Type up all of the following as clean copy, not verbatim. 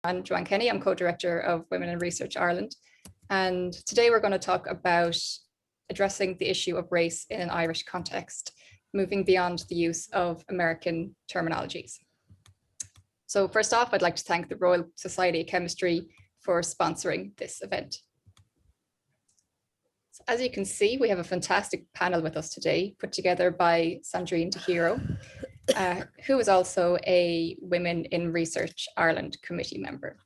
I'm Joanne Kenny. I'm co-director of Women in Research Ireland. And today we're going to talk about addressing the issue of race in an Irish context, moving beyond the use of American terminologies. So first off, I'd like to thank the Royal Society of Chemistry for sponsoring this event. So as you can see, we have a fantastic panel with us today, put together by Sandrine DeHero, who is also a Women in Research Ireland committee member.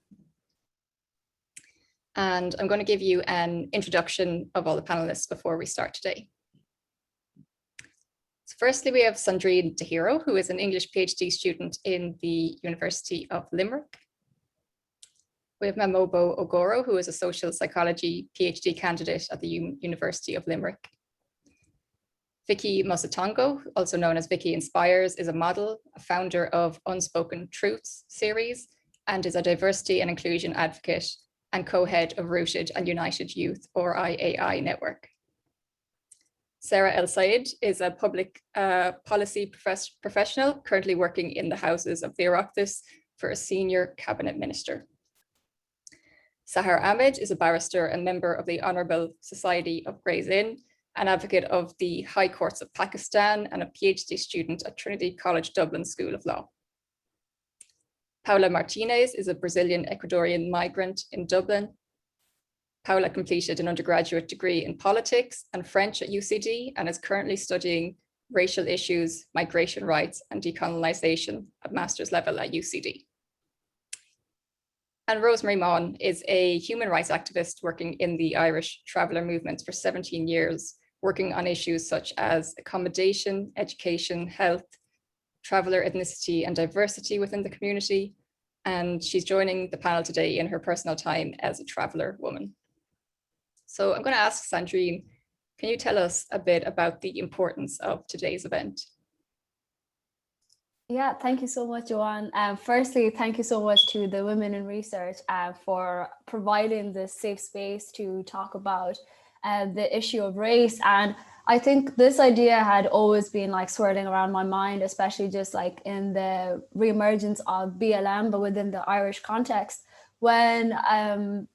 And I'm going to give you an introduction of all the panelists before we start today. So firstly, we have Sandrine DeHero, who is an English PhD student in the University of Limerick. We have Mamobo Ogoro, who is a social psychology PhD candidate at the University of Limerick. Vicky Mosatongo, also known as Vicky Inspires, is a model, a founder of Unspoken Truths series, and is a diversity and inclusion advocate and co-head of Rooted and United Youth, or IAI network. Sarah El Sayed is a public policy professional currently working in the houses of the Oireachtas for a senior cabinet minister. Sahar Ahmed is a barrister and member of the Honourable Society of Gray's Inn, an advocate of the High Courts of Pakistan, and a PhD student at Trinity College Dublin School of Law. Paolo Martinez is a Brazilian Ecuadorian migrant in Dublin. Paula completed an undergraduate degree in politics and French at UCD and is currently studying racial issues, migration rights, and decolonization at master's level at UCD. And Rosemary Maughan is a human rights activist working in the Irish traveller movement for 17 years, working on issues such as accommodation, education, health, traveller ethnicity and diversity within the community. And she's joining the panel today in her personal time as a traveller woman. So I'm going to ask Sandrine, can you tell us a bit about the importance of today's event? Yeah, thank you so much, Joanne. Firstly, thank you so much to the Women in Research for providing this safe space to talk about the issue of race. And I think this idea had always been like swirling around my mind, especially just like in the re-emergence of BLM, but within the Irish context. When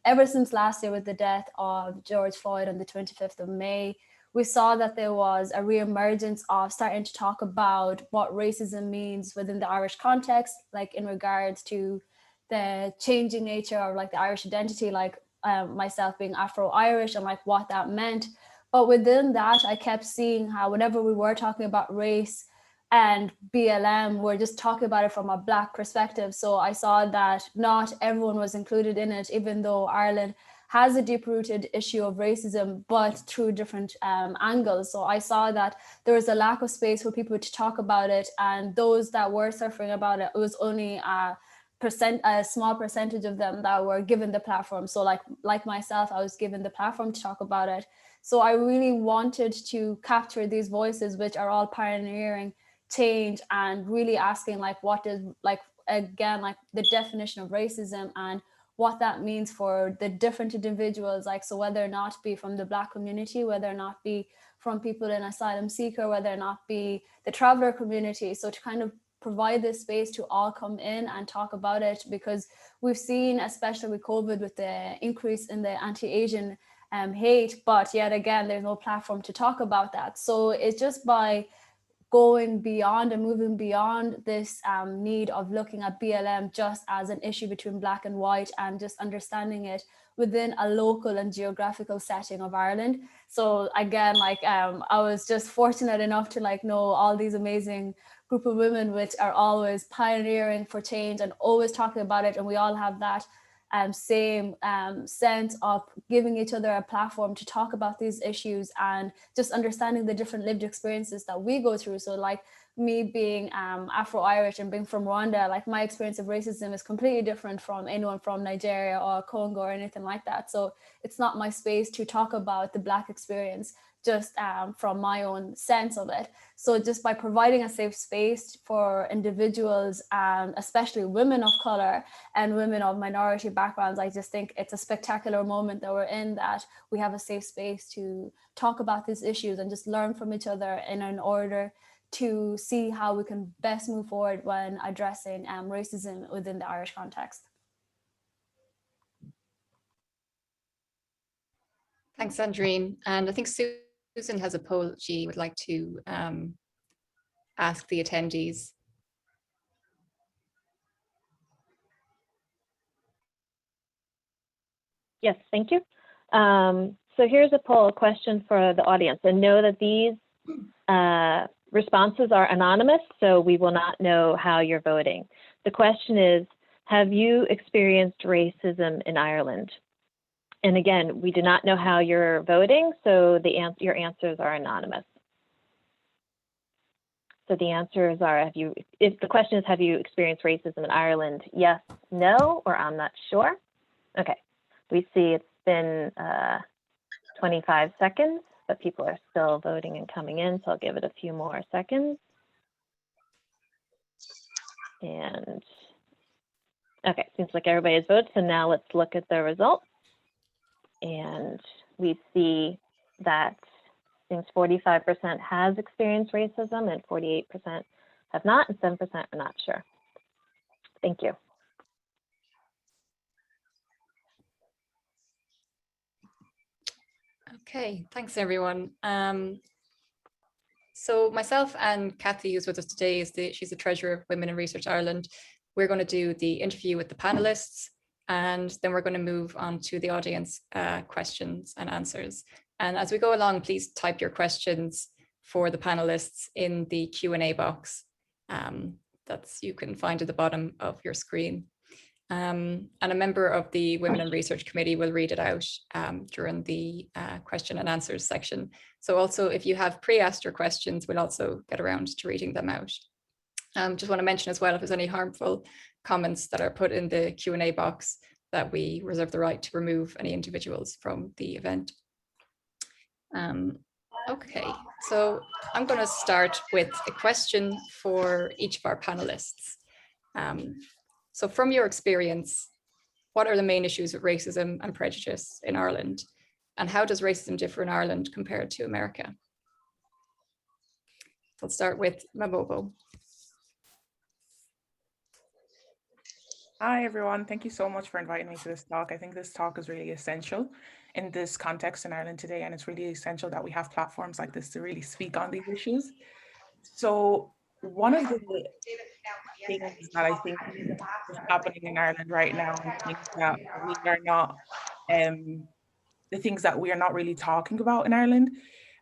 ever since last year with the death of George Floyd on the 25th of May, we saw that there was a re-emergence of starting to talk about what racism means within the Irish context, like in regards to the changing nature of like the Irish identity, like myself being Afro-Irish and like what that meant. But within that, I kept seeing how whenever we were talking about race and BLM, we're just talking about it from a Black perspective. So I saw that not everyone was included in it, even though Ireland has a deep-rooted issue of racism, but through different angles. So I saw that there was a lack of space for people to talk about it, and those that were suffering about it, it was only a small percentage of them that were given the platform. So like myself, I was given the platform to talk about it. So I really wanted to capture these voices, which are all pioneering change and really asking like what is like again like the definition of racism and what that means for the different individuals, like so whether or not be from the Black community, whether or not be from people in asylum seeker, whether or not be the traveller community. So to kind of provide this space to all come in and talk about it, because we've seen, especially with COVID, with the increase in the anti-Asian hate, but yet again there's no platform to talk about that. So it's just by going beyond and moving beyond this need of looking at BLM just as an issue between Black and white and just understanding it within a local and geographical setting of Ireland. So again, like I was just fortunate enough to like know all these amazing group of women which are always pioneering for change and always talking about it, and we all have that same sense of giving each other a platform to talk about these issues and just understanding the different lived experiences that we go through. So like me being Afro-Irish and being from Rwanda, like my experience of racism is completely different from anyone from Nigeria or Congo or anything like that. So it's not my space to talk about the Black experience just from my own sense of it. So just by providing a safe space for individuals, especially women of color and women of minority backgrounds, I just think it's a spectacular moment that we're in, that we have a safe space to talk about these issues and just learn from each other in order to see how we can best move forward when addressing racism within the Irish context. Thanks, Sandrine. And I think Susan has a poll she would like to ask the attendees. Yes, thank you. So here's a poll question for the audience, and know that these responses are anonymous, so we will not know how you're voting. The question is, have you experienced racism in Ireland? And again, we do not know how you're voting, so your answers are anonymous. So the answers are, if the question is, have you experienced racism in Ireland? Yes, no, or I'm not sure. Okay, we see it's been 25 seconds, but people are still voting and coming in, so I'll give it a few more seconds. And okay, seems like everybody has voted, so now let's look at the results. And we see that seems 45% has experienced racism and 48% have not, and 7% are not sure. Thank you. Okay, thanks everyone. So myself and Kathy, who's with us today, she's the treasurer of Women in Research Ireland. We're going to do the interview with the panelists, and then we're going to move on to the audience questions and answers. And as we go along, please type your questions for the panelists in the Q&A box that's you can find at the bottom of your screen. And a member of the Women in Research Committee will read it out during the question and answers section. So also, if you have pre-asked your questions, we'll also get around to reading them out. Just want to mention as well, if there's any harmful comments that are put in the Q&A box, that we reserve the right to remove any individuals from the event. Okay, so I'm going to start with a question for each of our panelists. So from your experience, what are the main issues of racism and prejudice in Ireland? And how does racism differ in Ireland compared to America? I'll start with Mabobo. Hi, everyone. Thank you so much for inviting me to this talk. I think this talk is really essential in this context in Ireland today, and it's really essential that we have platforms like this to really speak on these issues. So one of the things that I think is happening in Ireland right now, and things that we are not, the things that we are not really talking about in Ireland,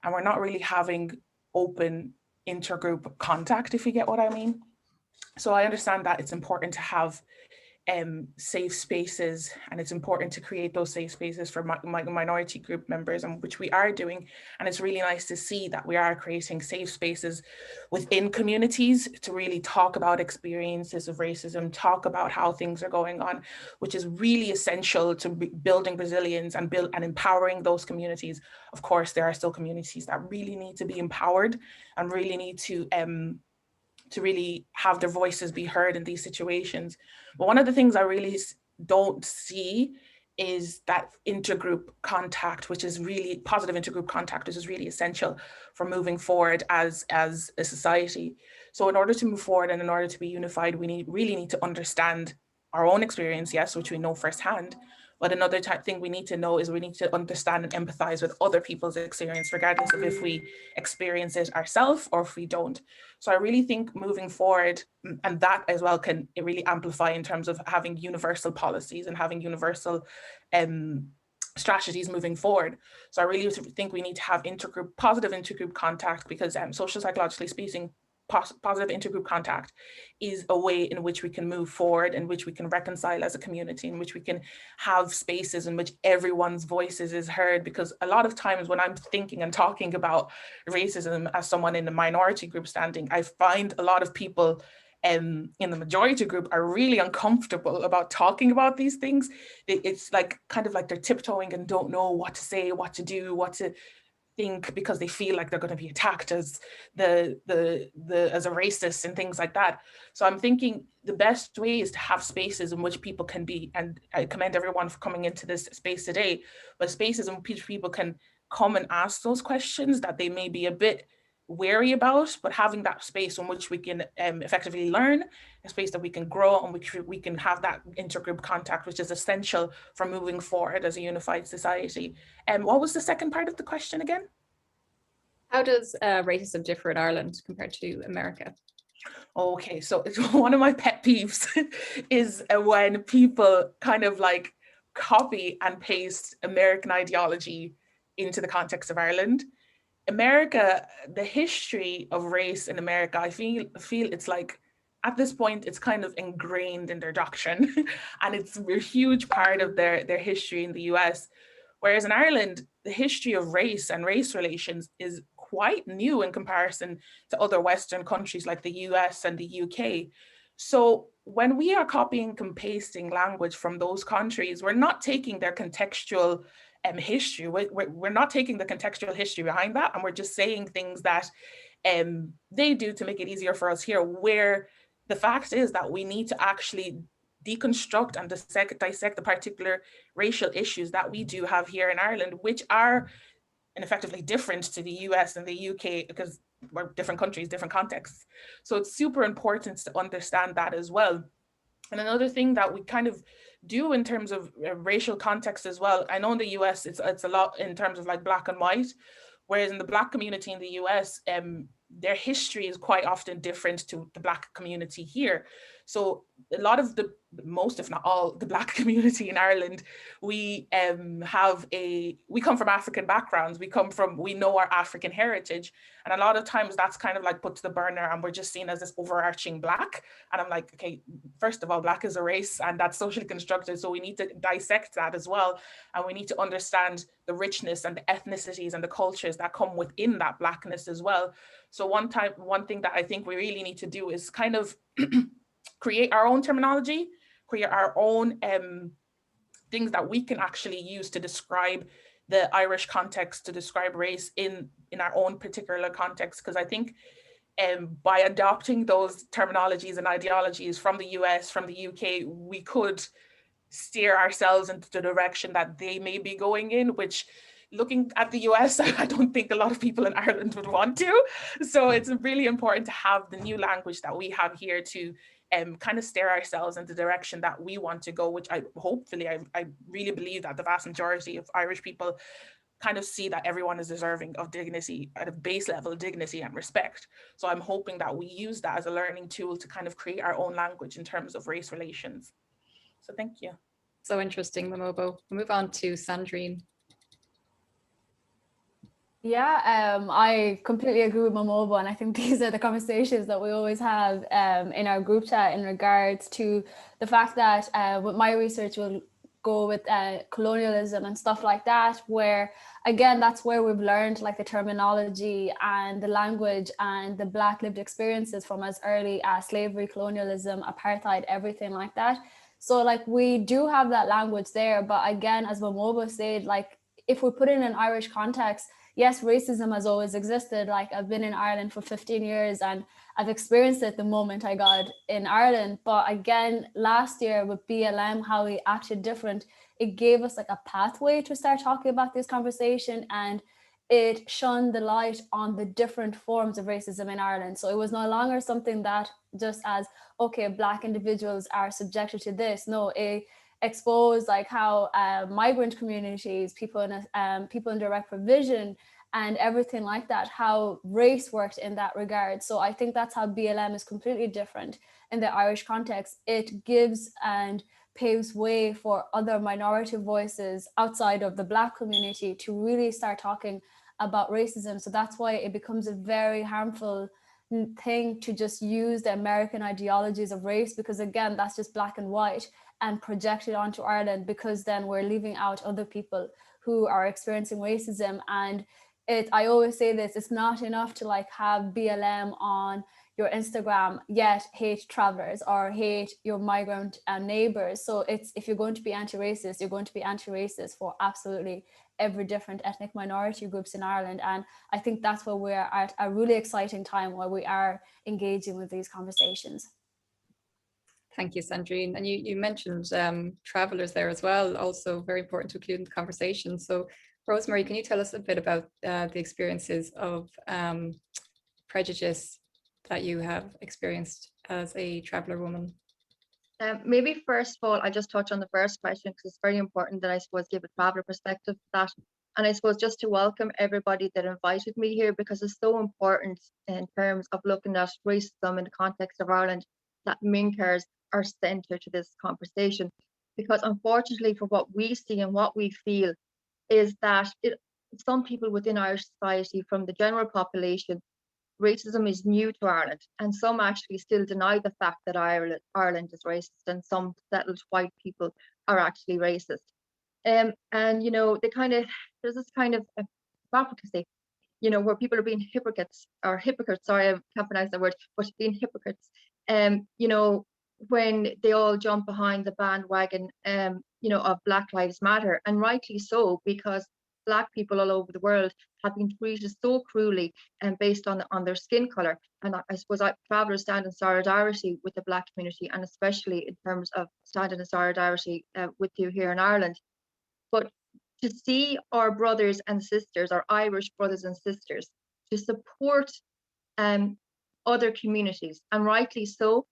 and we're not really having open intergroup contact, if you get what I mean. So I understand that it's important to have safe spaces, and it's important to create those safe spaces for minority group members, and which we are doing. And it's really nice to see that we are creating safe spaces within communities to really talk about experiences of racism, talk about how things are going on, which is really essential to building resilience and empowering those communities. Of course, there are still communities that really need to be empowered and really need to really have their voices be heard in these situations. But one of the things I really don't see is that intergroup contact, which is really positive intergroup contact, which is really essential for moving forward as a society. So in order to move forward and in order to be unified, we really need to understand our own experience, yes, which we know firsthand. But another thing we need to know is we need to understand and empathize with other people's experience, regardless of if we experience it ourselves or if we don't. So I really think moving forward, and that as well can really amplify in terms of having universal policies and having universal strategies moving forward. So I really think we need to have positive intergroup contact, because social psychologically speaking, positive intergroup contact is a way in which we can move forward, in which we can reconcile as a community, in which we can have spaces in which everyone's voices is heard. Because a lot of times when I'm thinking and talking about racism as someone in a minority group standing, I find a lot of people in the majority group are really uncomfortable about talking about these things. It's like kind of like they're tiptoeing and don't know what to say, what to do, what to think, because they feel like they're going to be attacked as as a racist and things like that. So I'm thinking the best way is to have spaces in which people can be, and I commend everyone for coming into this space today, but spaces in which people can come and ask those questions that they may be a bit wary about, but having that space in which we can effectively learn, a space that we can grow, and which we can have that intergroup contact, which is essential for moving forward as a unified society. What was the second part of the question again? How does racism differ in Ireland compared to America? Okay, so it's one of my pet peeves is when people kind of like copy and paste American ideology into the context of Ireland. America, the history of race in America, I feel it's like at this point it's kind of ingrained in their doctrine and it's a huge part of their history in the US. Whereas in Ireland, the history of race and race relations is quite new in comparison to other Western countries like the US and the UK. So when we are copying and pasting language from those countries, we're not taking their contextual history. We're not taking the contextual history behind that, and we're just saying things that they do to make it easier for us here, where the fact is that we need to actually deconstruct and dissect the particular racial issues that we do have here in Ireland, which are effectively different to the US and the UK because we're different countries, different contexts. So it's super important to understand that as well. And another thing that we kind of do in terms of racial context as well, I know in the US it's a lot in terms of like black and white, whereas in the Black community in the US, their history is quite often different to the Black community here. So a lot of most, if not all, the Black community in Ireland, we come from African backgrounds. We know our African heritage. And a lot of times that's kind of like put to the burner and we're just seen as this overarching Black. And I'm like, okay, first of all, Black is a race and that's socially constructed. So we need to dissect that as well. And we need to understand the richness and the ethnicities and the cultures that come within that Blackness as well. So one thing that I think we really need to do is kind of create our own terminology, create our own things that we can actually use to describe the Irish context, to describe race in our own particular context. Because I think by adopting those terminologies and ideologies from the US, from the UK, we could steer ourselves into the direction that they may be going in, which looking at the US, I don't think a lot of people in Ireland would want to. So it's really important to have the new language that we have here to kind of steer ourselves in the direction that we want to go, which I really believe that the vast majority of Irish people kind of see that everyone is deserving of dignity at a base level, dignity and respect. So I'm hoping that we use that as a learning tool to kind of create our own language in terms of race relations. So thank you. So interesting, Mamobo. We'll move on to Sandrine. Yeah, I completely agree with Mamobo, and I think these are the conversations that we always have in our group chat in regards to the fact that with my research will go with colonialism and stuff like that, where again, that's where we've learned like the terminology and the language and the Black lived experiences from as early as slavery, colonialism, apartheid, everything like that. So like we do have that language there, but again, as Mamobo said, like if we put it in an Irish context, yes, racism has always existed. Like I've been in Ireland for 15 years and I've experienced it the moment I got in Ireland. But again, last year with BLM, how we acted different, it gave us like a pathway to start talking about this conversation, and it shone the light on the different forms of racism in Ireland. So it was no longer something that just as, okay, Black individuals are subjected to this. No, it exposed like how migrant communities, people in direct provision and everything like that, how race worked in that regard. So I think that's how BLM is completely different in the Irish context. It gives and paves way for other minority voices outside of the Black community to really start talking about racism. So that's why it becomes a very harmful thing to just use the American ideologies of race, because again, that's just black and white and project it onto Ireland, because then we're leaving out other people who are experiencing racism. And I always say this, it's not enough to like have BLM on your Instagram, yet hate travelers or hate your migrant neighbors. So if you're going to be anti-racist, you're going to be anti-racist for absolutely every different ethnic minority groups in Ireland. And I think that's where we're at a really exciting time where we are engaging with these conversations. Thank you, Sandrine. And you mentioned travelers there as well, also very important to include in the conversation. So Rosemary, can you tell us a bit about the experiences of prejudice that you have experienced as a traveller woman? Maybe first of all, I just touch on the first question because it's very important that I suppose give a traveller perspective to that. And I suppose just to welcome everybody that invited me here, because it's so important in terms of looking at racism in the context of Ireland, that Minkers are centre to this conversation. Because unfortunately, for what we see and what we feel is that some people within Irish society, from the general population, racism is new to Ireland, and some actually still deny the fact that Ireland is racist, and some settled white people are actually racist. And you know, there's this kind of hypocrisy, you know, where people are being hypocrites. Sorry, I can't pronounce that word, but being hypocrites. You know, when they all jump behind the bandwagon, you know, of Black Lives Matter, and rightly so, because Black people all over the world have been treated so cruelly and based on their skin color. And I suppose travellers stand in solidarity with the Black community, and especially in terms of standing in solidarity with you here in Ireland. But to see our brothers and sisters, our Irish brothers and sisters, to support other communities, and rightly so,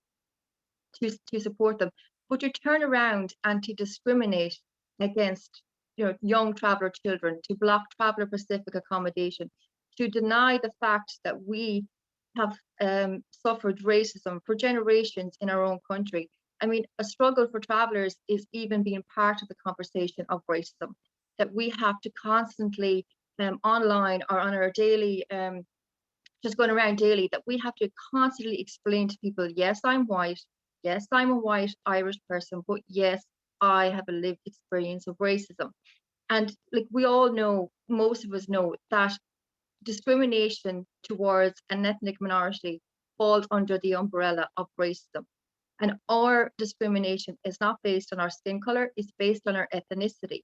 to support them, but to turn around and to discriminate against, you know, young traveller children, to block traveller specific accommodation, to deny the fact that we have suffered racism for generations in our own country. I mean, a struggle for travellers is even being part of the conversation of racism, that we have to constantly online or on our daily, just going around daily, that we have to constantly explain to people, yes, I'm white, yes, I'm a white Irish person, but yes, I have a lived experience of racism. And like we all know, most of us know, that discrimination towards an ethnic minority falls under the umbrella of racism. And our discrimination is not based on our skin color, it's based on our ethnicity.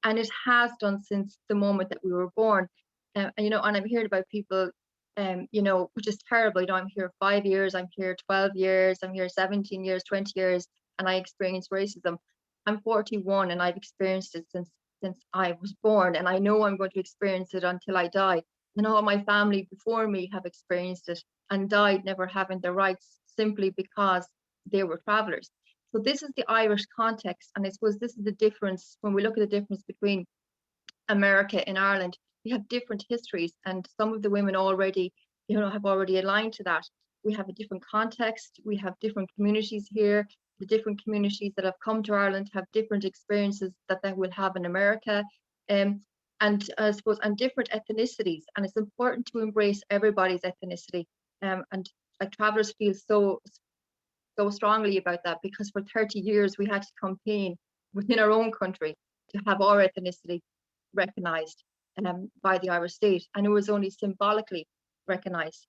And it has done since the moment that we were born. And you know, and I'm hearing about people, you know, which is terrible. You know, I'm here 5 years, I'm here 12 years, I'm here 17 years, 20 years, and I experienced racism. I'm 41 and I've experienced it since I was born, and I know I'm going to experience it until I die. And all my family before me have experienced it and died never having their rights, simply because they were travellers. So this is the Irish context, and I suppose this is the difference when we look at the difference between America and Ireland. We have different histories, and some of the women already, you know, have already aligned to that. We have a different context, we have different communities here. The different communities that have come to Ireland have different experiences that they will have in America, and I suppose, and different ethnicities. And it's important to embrace everybody's ethnicity. And like travellers feel so strongly about that, because for 30 years we had to campaign within our own country to have our ethnicity recognised by the Irish state, and it was only symbolically recognised.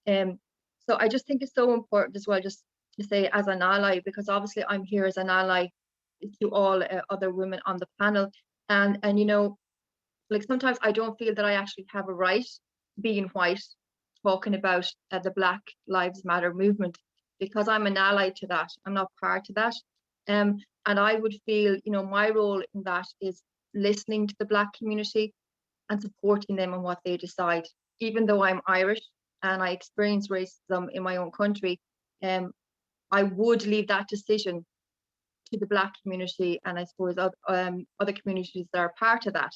So I just think it's so important as well, just to say, as an ally, because obviously I'm here as an ally to all other women on the panel, and you know, like sometimes I don't feel that I actually have a right, being white, talking about the Black Lives Matter movement, because I'm an ally to that. I'm not part of that, and I would feel, you know, my role in that is listening to the Black community and supporting them on what they decide. Even though I'm Irish and I experience racism in my own country, I would leave that decision to the Black community, and I suppose other communities that are part of that.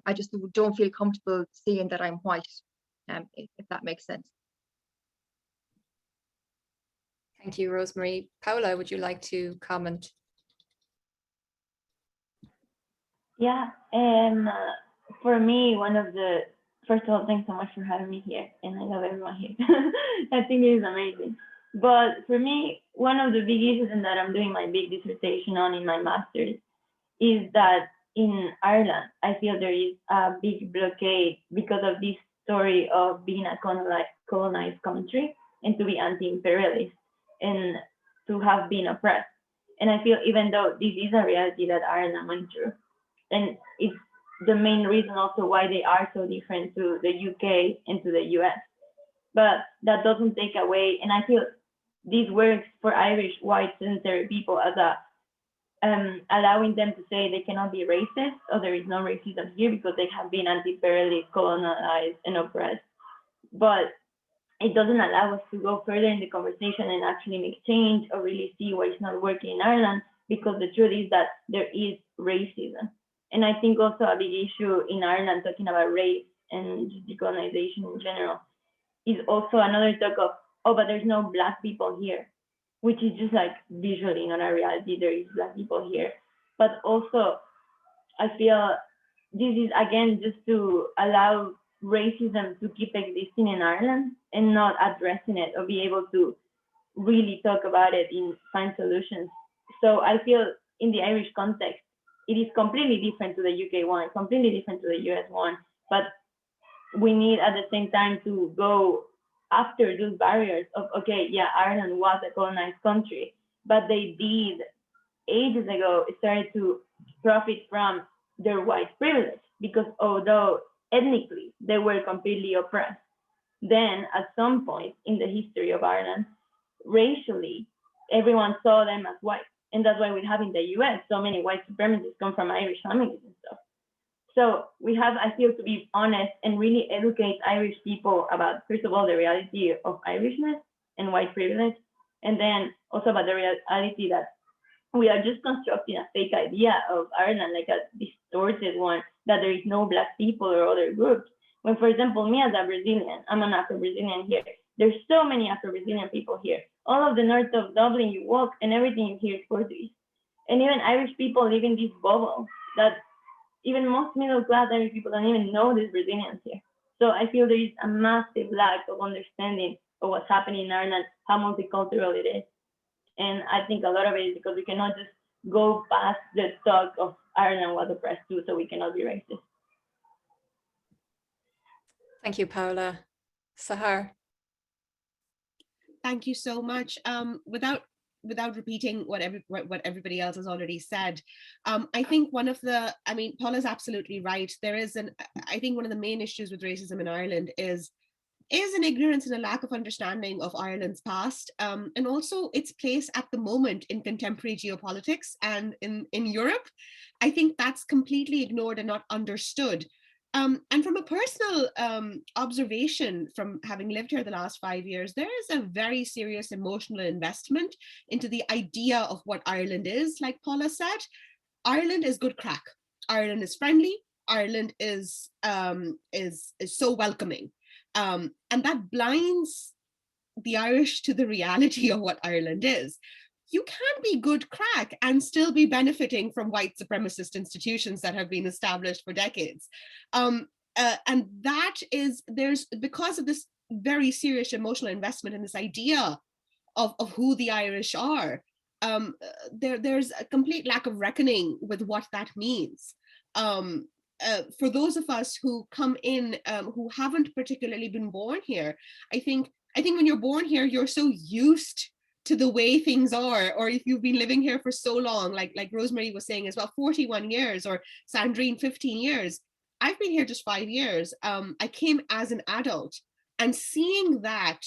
I just don't feel comfortable seeing that I'm white, if that makes sense. Thank you, Rosemary. Paola, would you like to comment? Yeah, for me, first of all, thanks so much for having me here, and I love everyone here. I think it is amazing. But for me, one of the big issues, and that I'm doing my big dissertation on in my master's, is that in Ireland, I feel there is a big blockade because of this story of being a colonized country and to be anti-imperialist and to have been oppressed. And I feel even though this is a reality that Ireland went through, and it's the main reason also why they are so different to the UK and to the US. But that doesn't take away, and I feel this works for Irish white-centered people as a allowing them to say they cannot be racist or there is no racism here because they have been anti-imperialist, colonized, and oppressed. But it doesn't allow us to go further in the conversation and actually make change or really see what is not working in Ireland, because the truth is that there is racism. And I think also a big issue in Ireland, talking about race and decolonization in general, is also another talk of, oh, but there's no Black people here, which is just like visually not a reality. There is Black people here. But also, I feel this is, again, just to allow racism to keep existing in Ireland and not addressing it or be able to really talk about it and find solutions. So I feel in the Irish context, it is completely different to the UK one, completely different to the US one, but we need at the same time to go after those barriers of, okay, yeah, Ireland was a colonized country, but they did ages ago started to profit from their white privilege, because although ethnically they were completely oppressed, then at some point in the history of Ireland, racially, everyone saw them as white. And that's why we have in the US so many white supremacists come from Irish families and stuff. So we have, I feel, to be honest and really educate Irish people about, first of all, the reality of Irishness and white privilege, and then also about the reality that we are just constructing a fake idea of Ireland, like a distorted one, that there is no Black people or other groups. When, for example, me as a Brazilian, I'm an Afro-Brazilian here. There's so many Afro-Brazilian people here. All of the north of Dublin, you walk and everything you hear is Portuguese. And even Irish people live in this bubble that even most middle-class Irish people don't even know there's Brazilians here. So I feel there is a massive lack of understanding of what's happening in Ireland, how multicultural it is. And I think a lot of it is because we cannot just go past the talk of Ireland was oppressed too, so we cannot be racist. Thank you, Paola. Sahar. Thank you so much. Without repeating what everybody else has already said, I think Paula's absolutely right. I think one of the main issues with racism in Ireland is an ignorance and a lack of understanding of Ireland's past, and also its place at the moment in contemporary geopolitics and in Europe. I think that's completely ignored and not understood. And from a personal observation from having lived here the last 5 years, there is a very serious emotional investment into the idea of what Ireland is. Like Paula said, Ireland is good crack. Ireland is friendly. Ireland is so welcoming. And that blinds the Irish to the reality of what Ireland is. You can be good crack and still be benefiting from white supremacist institutions that have been established for decades. And that is, because of this very serious emotional investment in this idea of who the Irish are, there's a complete lack of reckoning with what that means. For those of us who come in, who haven't particularly been born here, I think when you're born here, you're so used to the way things are, or if you've been living here for so long, like Rosemary was saying as well, 41 years, or Sandrine, 15 years. I've been here just 5 years. I came as an adult, and seeing that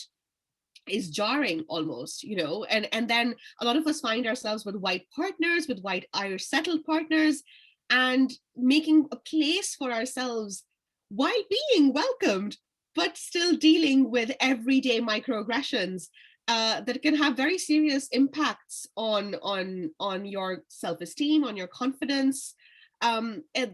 is jarring almost, and then a lot of us find ourselves with white partners, with white Irish settled partners, and making a place for ourselves while being welcomed, but still dealing with everyday microaggressions that can have very serious impacts on your self-esteem, on your confidence.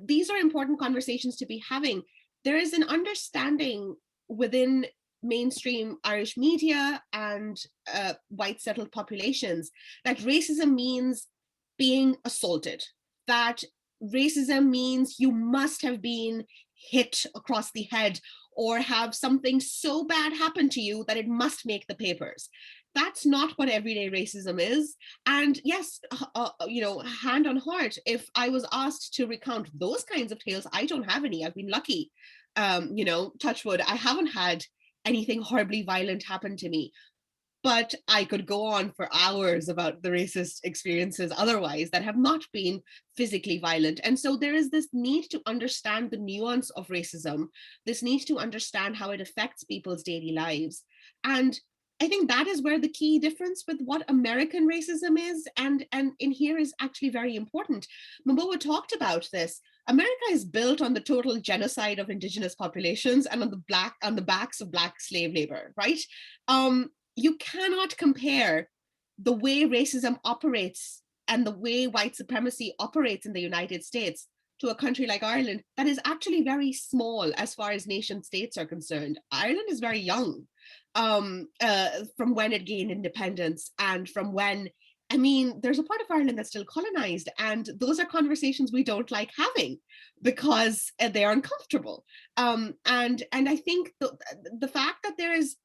These are important conversations to be having. There is an understanding within mainstream Irish media and white settled populations that racism means being assaulted, that racism means you must have been hit across the head or have something so bad happen to you that it must make the papers. That's not what everyday racism is. And yes, hand on heart, if I was asked to recount those kinds of tales, I don't have any. I've been lucky. Touch wood, I haven't had anything horribly violent happen to me. But I could go on for hours about the racist experiences otherwise that have not been physically violent. And so there is this need to understand the nuance of racism, this need to understand how it affects people's daily lives. And I think that is where the key difference with what American racism is, and in here is actually very important. Momoa talked about this. America is built on the total genocide of indigenous populations and on the backs of Black slave labor, right? You cannot compare the way racism operates and the way white supremacy operates in the United States to a country like Ireland that is actually very small as far as nation states are concerned. Ireland is very young. From when it gained independence, and from when, I mean, there's a part of Ireland that's still colonized, and those are conversations we don't like having because they're uncomfortable. And I think the fact that there is,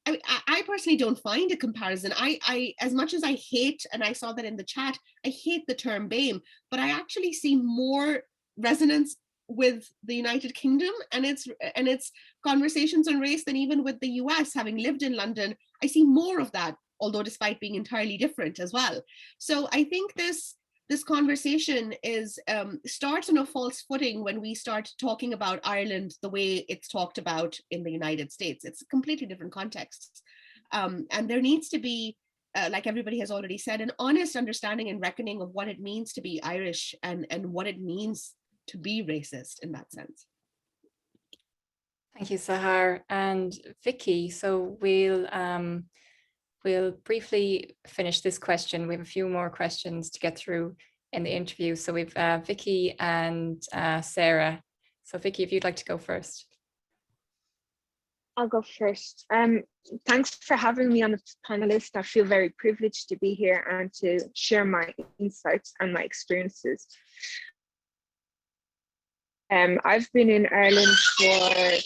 I personally don't find a comparison. I as much as I hate, and I saw that in the chat, I hate the term BAME, but I actually see more resonance with the United Kingdom and its conversations on race than even with the US. Having lived in London, I see more of that, although despite being entirely different as well. So I think this conversation is starts on a false footing when we start talking about Ireland the way it's talked about in the United States. It's a completely different context. And there needs to be, like everybody has already said, an honest understanding and reckoning of what it means to be Irish and what it means to be racist in that sense. Thank you, Sahar and Vicky. So we'll briefly finish this question. We have a few more questions to get through in the interview. So we've Vicky and Sarah. So Vicky, if you'd like to go first. I'll go first. Thanks for having me on the panelist. I feel very privileged to be here and to share my insights and my experiences. I've been in Ireland for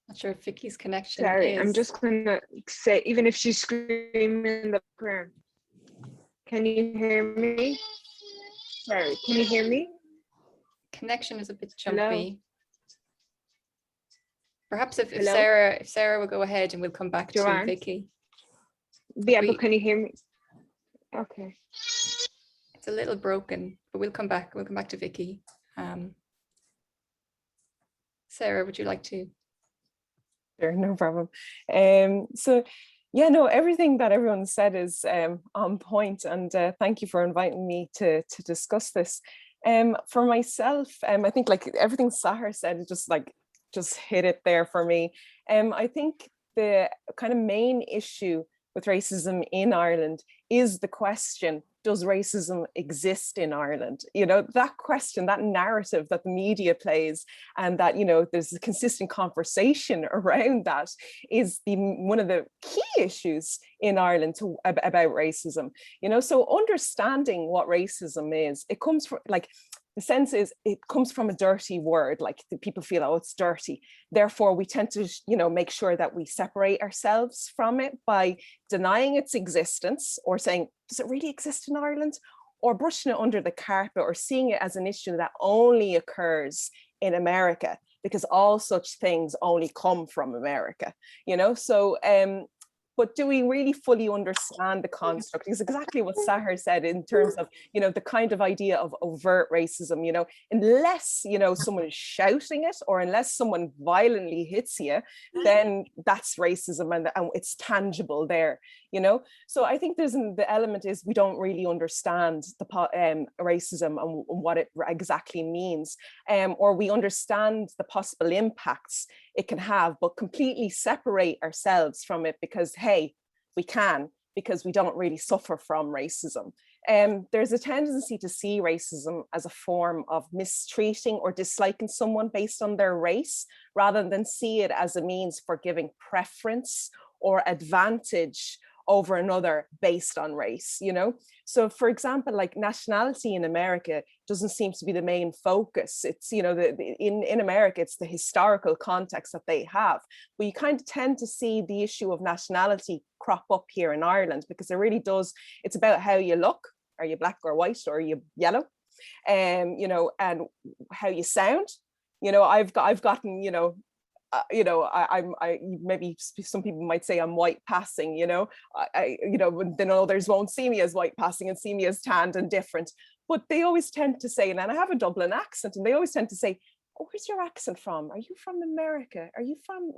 Not sure if Vicky's connection sorry, is... I'm just gonna say, even if she's screaming in the background. Can you hear me? Sorry, can you hear me? Connection is a bit jumpy. Hello? Perhaps if Hello? Sarah will go ahead and we'll come back Joanne? to Vicky. Yeah, but can you hear me? Okay. It's a little broken, but we'll come back. We'll come back to Vicky. Sarah, would you like to? Sure, no problem. So yeah, no, everything that everyone said is on point, and thank you for inviting me to discuss this. For myself, I think like everything Sahar said, just hit it there for me. I think the kind of main issue with racism in Ireland is the question, does racism exist in Ireland? You know, that question, that narrative that the media plays, and that, you know, there's a consistent conversation around that is one of the key issues in Ireland about racism. You know, so understanding what racism is, it comes from, like, the sense is it comes from a dirty word, like people feel, oh, it's dirty. Therefore, we tend to, you know, make sure that we separate ourselves from it by denying its existence or saying, does it really exist in Ireland? Or brushing it under the carpet or seeing it as an issue that only occurs in America because all such things only come from America, you know? So, but do we really fully understand the construct? Because exactly what Sahar said in terms of, you know, the kind of idea of overt racism, you know, unless, you know, someone is shouting it or unless someone violently hits you, then that's racism and it's tangible there, you know? So I think the element is we don't really understand the racism and what it exactly means, or we understand the possible impacts it can have, but completely separate ourselves from it because, hey, we can, because we don't really suffer from racism. There's a tendency to see racism as a form of mistreating or disliking someone based on their race, rather than see it as a means for giving preference or advantage over another based on race, you know? So for example, like nationality in America doesn't seem to be the main focus. It's, you know, in America, it's the historical context that they have. But you kind of tend to see the issue of nationality crop up here in Ireland because it really does, it's about how you look. Are you black or white or are you yellow? You know, and how you sound. I've gotten, I maybe some people might say I'm white passing, then others won't see me as white passing and see me as tanned and different. But they always tend to say, and I have a Dublin accent, and they always tend to say, oh, where's your accent from? Are you from America? Are you from,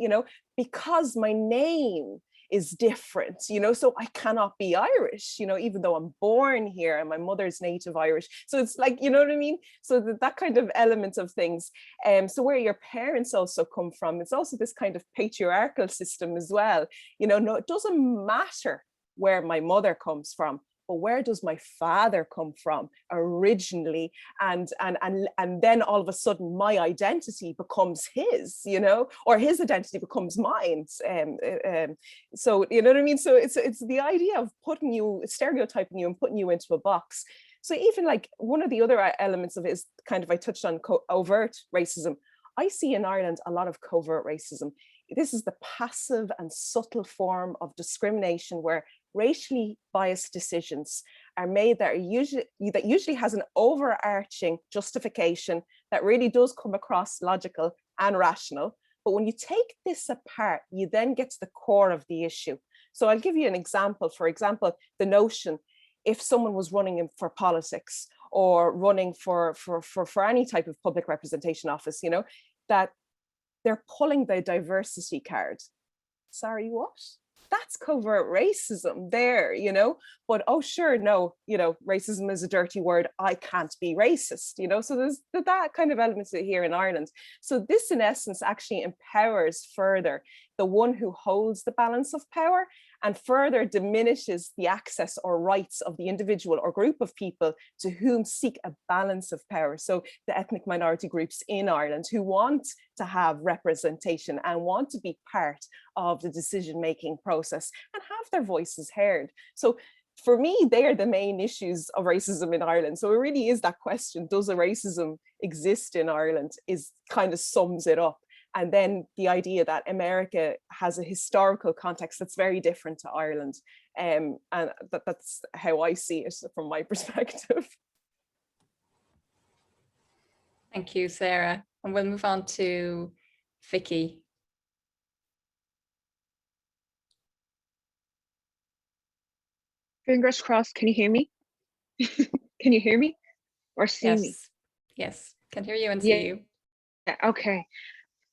because my name is different, so I cannot be Irish, even though I'm born here and my mother's native Irish. So it's like, you know what I mean? So that kind of element of things. So where your parents also come from, it's also this kind of patriarchal system as well. No, it doesn't matter where my mother comes from, but where does my father come from originally? And then all of a sudden my identity becomes his, or his identity becomes mine. So, you know what I mean? So it's the idea of stereotyping you and putting you into a box. So even like one of the other elements of it is kind of, I touched on overt racism. I see in Ireland a lot of covert racism. This is the passive and subtle form of discrimination where racially biased decisions are made that usually has an overarching justification that really does come across logical and rational. But when you take this apart, you then get to the core of the issue. So I'll give you an example. For example, the notion if someone was running for politics or running for any type of public representation office, that they're pulling the diversity card. Sorry, what? That's covert racism there, but oh sure, no, racism is a dirty word, I can't be racist, so there's that kind of element here in Ireland. So this in essence actually empowers further the one who holds the balance of power and further diminishes the access or rights of the individual or group of people to whom seek a balance of power. So the ethnic minority groups in Ireland who want to have representation and want to be part of the decision-making process and have their voices heard. So for me, they are the main issues of racism in Ireland. So it really is that question, does a racism exist in Ireland, is kind of sums it up. And then the idea that America has a historical context that's very different to Ireland. And that's how I see it from my perspective. Thank you, Sarah. And we'll move on to Vicky. Fingers crossed. Can you hear me? Can you hear me or see me? Yes, can hear you and see you. Yeah, okay.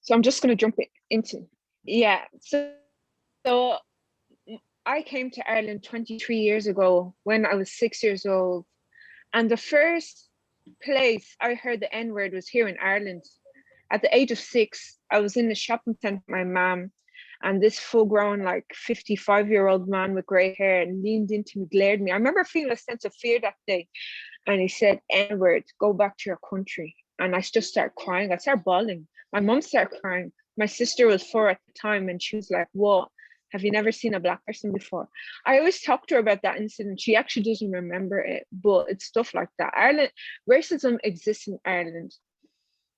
So I'm just going to jump into, So I came to Ireland 23 years ago when I was 6 years old. And the first place I heard the N-word was here in Ireland. At the age of 6, I was in the shopping centre with my mom, and this full-grown, like 55-year-old man with grey hair leaned into me, glared at me. I remember feeling a sense of fear that day. And he said, N-word, go back to your country. And I just started crying. I started bawling. My mom started crying. My sister was 4 at the time, and she was like, what? Have you never seen a Black person before? I always talk to her about that incident. She actually doesn't remember it, but it's stuff like that. Ireland, racism exists in Ireland.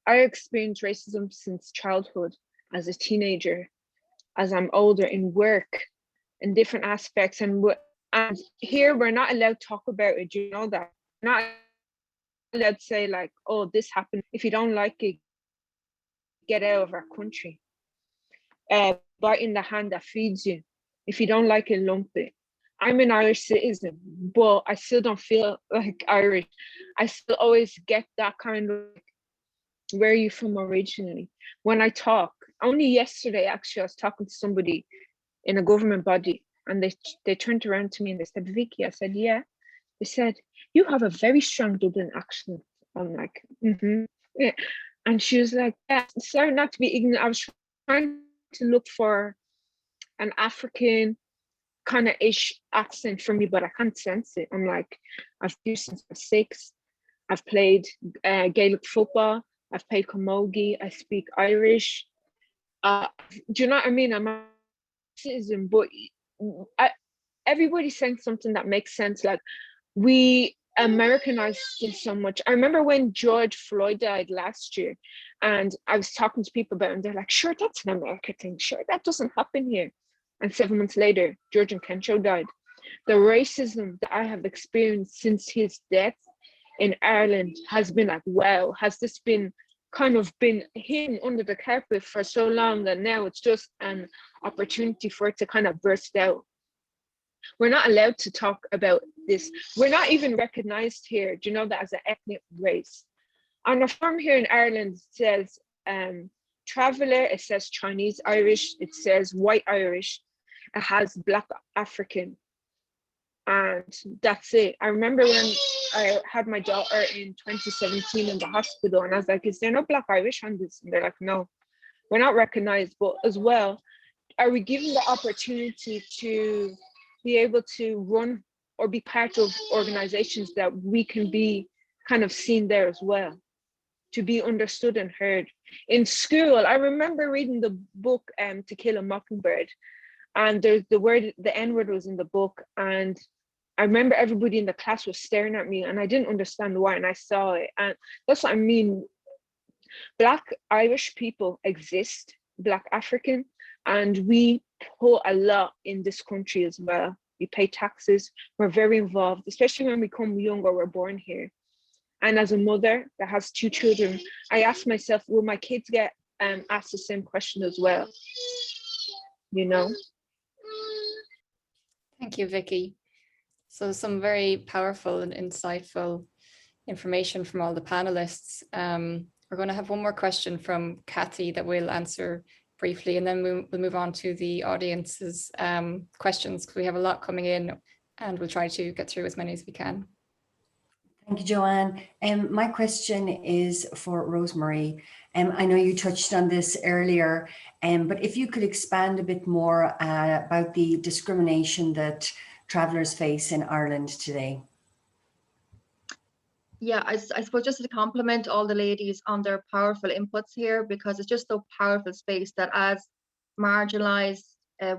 I experienced racism since childhood, as a teenager, as I'm older, in work, in different aspects. And here we're not allowed to talk about it. You know that? We're not allowed to say like, oh, this happened. If you don't like it, get out of our country. Biting the hand that feeds you. If you don't like it, lump it. I'm an Irish citizen, but I still don't feel like Irish. I still always get that kind of, where are you from originally? When I talk, only yesterday, actually, I was talking to somebody in a government body, and they turned around to me and they said, Vicky, I said, yeah. They said, you have a very strong Dublin accent. I'm like, yeah. And she was like, yeah, sorry not to be ignorant. I was trying to look for an African kind of ish accent for me, but I can't sense it. I'm like, I've been since I was 6. I've played Gaelic football. I've played camogie. I speak Irish. Do you know what I mean? I'm a citizen, but everybody's saying something that makes sense. Like, we Americanized it so much. I remember when George Floyd died last year, and I was talking to people about it, and they're like, sure, that's an American thing. Sure, that doesn't happen here. And 7 months later, George and Kencho died. The racism that I have experienced since his death in Ireland has been like, wow, has this been kind of been hidden under the carpet for so long that now it's just an opportunity for it to kind of burst out. We're not allowed to talk about this. We're not even recognized here, do you know, that as an ethnic race. On a form here in Ireland, it says traveler, it says Chinese Irish, it says white Irish, it has Black African, and that's it. I remember when I had my daughter in 2017 in the hospital, and I was like, is there no Black Irish on this? And they're like, no, we're not recognized. But as well, are we given the opportunity to be able to run or be part of organizations that we can be kind of seen there as well, to be understood and heard? In school, I remember reading the book To Kill a Mockingbird, and there's the N-word was in the book, and I remember everybody in the class was staring at me and I didn't understand why, and I saw it. And that's what I mean. Black Irish people exist, Black African, and we put a lot in this country as well. We pay taxes, we're very involved, especially when we come young or we're born here. And as a mother that has 2 children, I ask myself, will my kids get asked the same question as well? You know? Thank you, Vicky. So some very powerful and insightful information from all the panelists. We're going to have one more question from Kathy that we'll answer briefly, and then we'll move on to the audience's questions, because we have a lot coming in and we'll try to get through as many as we can. Thank you, Joanne. My question is for Rosemary. I know you touched on this earlier, but if you could expand a bit more about the discrimination that travellers face in Ireland today. Yeah, I suppose just to compliment all the ladies on their powerful inputs here, because it's just so powerful space that as marginalized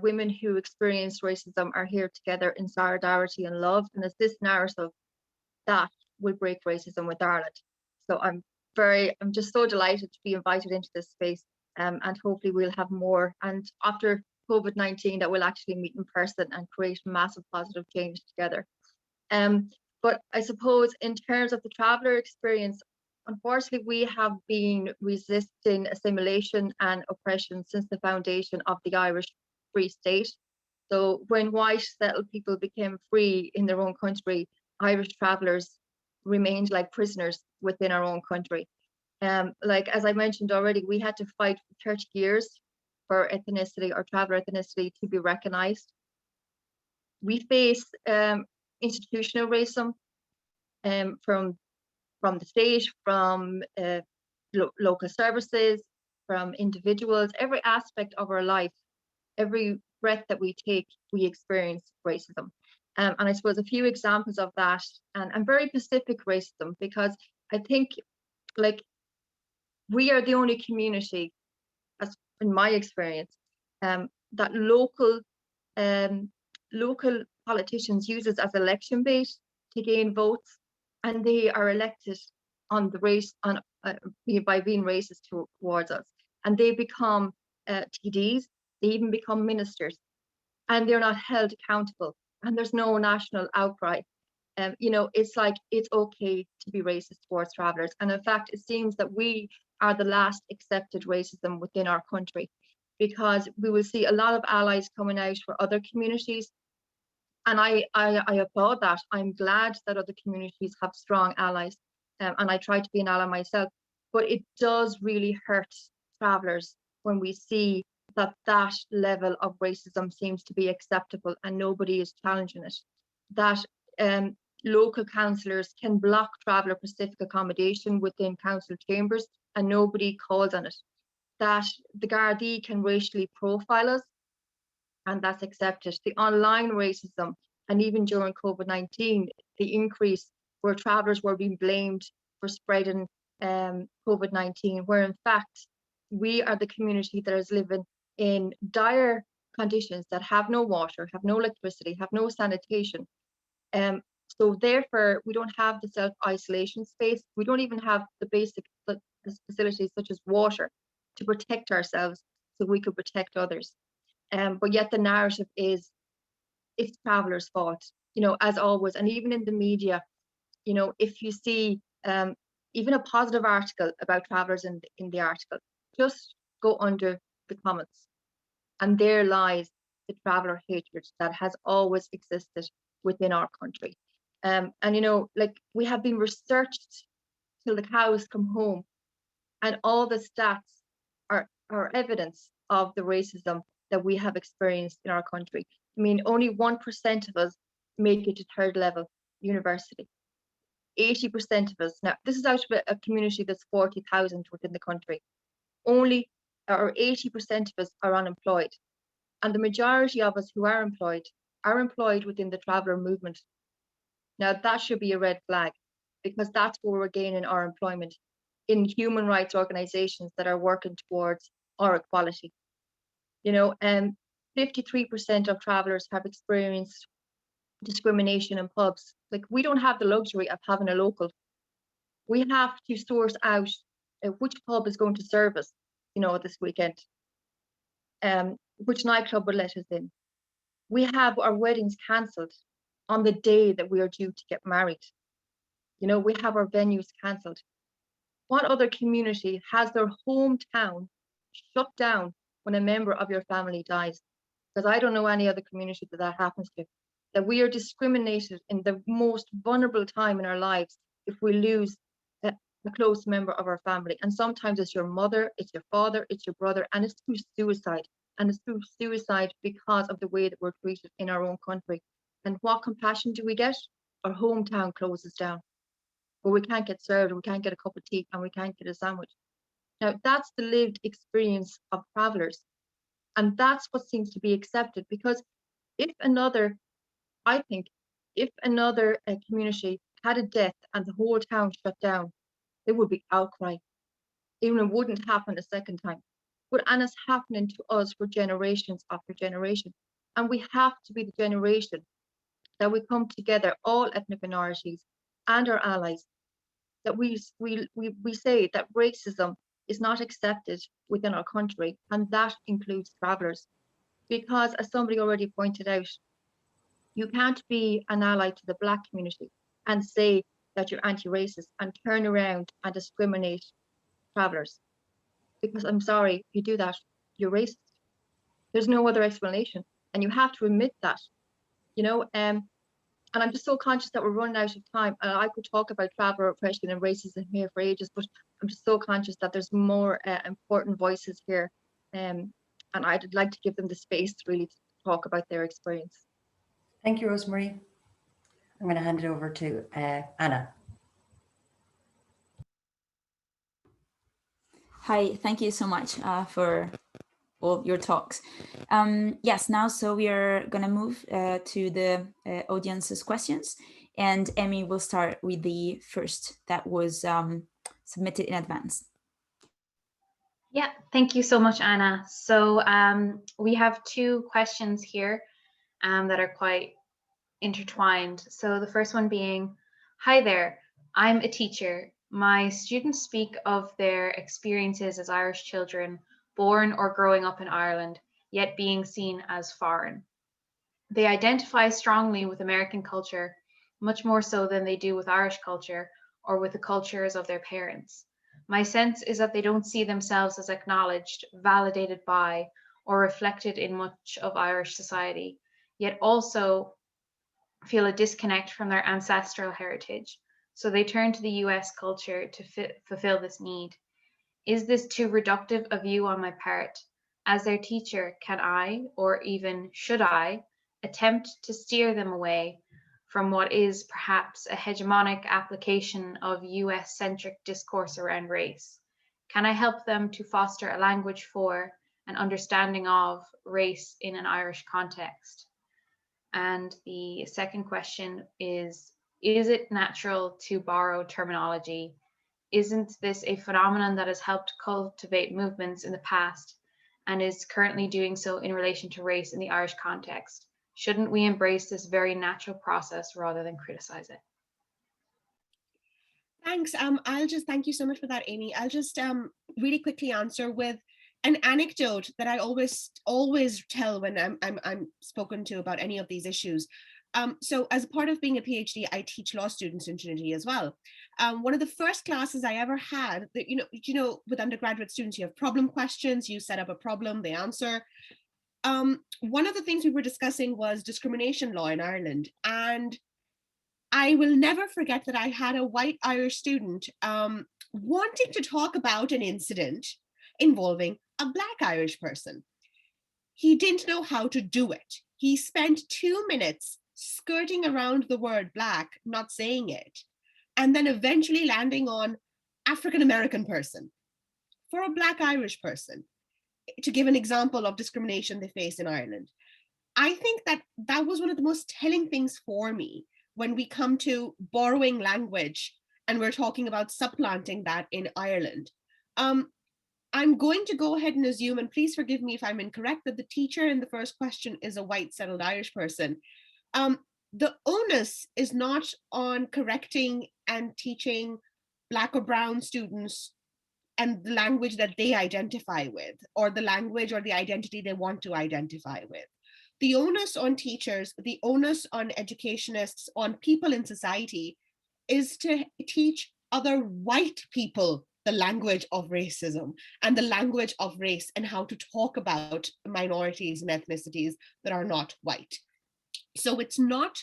women who experience racism are here together in solidarity and love. And it's this narrative that will break racism with Ireland. So I'm just so delighted to be invited into this space, and hopefully we'll have more. And after COVID-19, that we'll actually meet in person and create massive positive change together. But I suppose in terms of the traveller experience, unfortunately, we have been resisting assimilation and oppression since the foundation of the Irish Free State. So when white settled people became free in their own country, Irish travellers remained like prisoners within our own country. Like, as I mentioned already, we had to fight for 30 years for ethnicity or traveller ethnicity to be recognised. We face institutional racism from the state, from local services, from individuals. Every aspect of our life, every breath that we take, we experience racism. And I suppose a few examples of that, and very specific racism, because I think, like, we are the only community, as in my experience, that local politicians use it as election bait to gain votes, and they are elected on the race by being racist towards us, and they become TDs, they even become ministers, and they're not held accountable, and there's no national outcry. You know, it's like, it's okay to be racist towards travellers, and in fact it seems that we are the last accepted racism within our country, because we will see a lot of allies coming out for other communities. And I applaud that. I'm glad that other communities have strong allies, and I try to be an ally myself. But it does really hurt travellers when we see that that level of racism seems to be acceptable and nobody is challenging it. That local councillors can block traveller specific accommodation within council chambers and nobody calls on it. That the Gardaí can racially profile us, and that's accepted. The online racism, and even during COVID-19, the increase where travellers were being blamed for spreading COVID-19, where in fact we are the community that is living in dire conditions, that have no water, have no electricity, have no sanitation. So therefore, we don't have the self-isolation space. We don't even have the basic facilities such as water to protect ourselves so we could protect others. But yet the narrative is, it's travellers' fault, you know, as always. And even in the media, you know, if you see even a positive article about travellers in the article, just go under the comments. And there lies the traveller hatred that has always existed within our country. And you know, like, we have been researched till the cows come home, and all the stats are evidence of the racism that we have experienced in our country. I mean, only 1% of us make it to third level university. 80% of us, now this is out of a community that's 40,000 within the country, only, or 80% of us are unemployed. And the majority of us who are employed within the traveller movement. Now that should be a red flag, because that's where we're gaining our employment, in human rights organizations that are working towards our equality. You know, 53% of travellers have experienced discrimination in pubs. Like, we don't have the luxury of having a local. We have to source out which pub is going to serve us, you know, this weekend. Which nightclub will let us in. We have our weddings cancelled on the day that we are due to get married. You know, we have our venues cancelled. What other community has their hometown shut down when a member of your family dies? Because I don't know any other community that happens to. That we are discriminated in the most vulnerable time in our lives if we lose a close member of our family. And sometimes it's your mother, it's your father, it's your brother, and it's through suicide. And it's through suicide because of the way that we're treated in our own country. And what compassion do we get? Our hometown closes down, where we can't get served, we can't get a cup of tea, and we can't get a sandwich. Now, that's the lived experience of travellers. And that's what seems to be accepted, because if another community had a death and the whole town shut down, there would be outcry. Even it wouldn't happen a second time. And it's happening to us for generations after generation. And we have to be the generation that we come together, all ethnic minorities and our allies, that we say that racism is not accepted within our country, and that includes travellers. Because, as somebody already pointed out, you can't be an ally to the Black community and say that you're anti-racist and turn around and discriminate travellers. Because I'm sorry, if you do that, you're racist. There's no other explanation, and you have to admit that, you know. And I'm just so conscious that we're running out of time. And I could talk about traveller oppression and racism here for ages, but I'm just so conscious that there's more important voices here, and I'd like to give them the space to really talk about their experience. Thank you, Rosemary. I'm going to hand it over to Anna. Hi, thank you so much for all your talks. Yes, now so we are going to move to the audience's questions, and Emmy will start with the first that was submitted in advance. Yeah, thank you so much, Anna. So we have two questions here that are quite intertwined. So the first one being, hi there, I'm a teacher. My students speak of their experiences as Irish children, born or growing up in Ireland, yet being seen as foreign. They identify strongly with American culture, much more so than they do with Irish culture or with the cultures of their parents. My sense is that they don't see themselves as acknowledged, validated by, or reflected in much of Irish society, yet also feel a disconnect from their ancestral heritage. So they turn to the US culture to fulfill this need. Is this too reductive a view on my part? As their teacher, can I, or even should I, attempt to steer them away from what is perhaps a hegemonic application of US-centric discourse around race? Can I help them to foster a language for an understanding of race in an Irish context? And the second question is it natural to borrow terminology? Isn't this a phenomenon that has helped cultivate movements in the past and is currently doing so in relation to race in the Irish context? Shouldn't we embrace this very natural process rather than criticize it? Thanks. I'll just thank you so much for that, Amy. I'll just really quickly answer with an anecdote that I always tell when I'm spoken to about any of these issues. So as part of being a PhD, I teach law students in Trinity as well. One of the first classes I ever had, that, with undergraduate students, you have problem questions, you set up a problem, they answer. One of the things we were discussing was discrimination law in Ireland. And I will never forget that I had a white Irish student wanting to talk about an incident involving a Black Irish person. He didn't know how to do it. He spent 2 minutes skirting around the word Black, not saying it, and then eventually landing on African-American person for a Black Irish person, to give an example of discrimination they face in Ireland. I think that that was one of the most telling things for me when we come to borrowing language and we're talking about supplanting that in Ireland. I'm going to go ahead and assume, and please forgive me if I'm incorrect, that the teacher in the first question is a white settled Irish person. The onus is not on correcting and teaching Black or brown students and the language that they identify with, or the language or the identity they want to identify with. The onus on teachers, the onus on educationists, on people in society is to teach other white people the language of racism and the language of race and how to talk about minorities and ethnicities that are not white. So it's not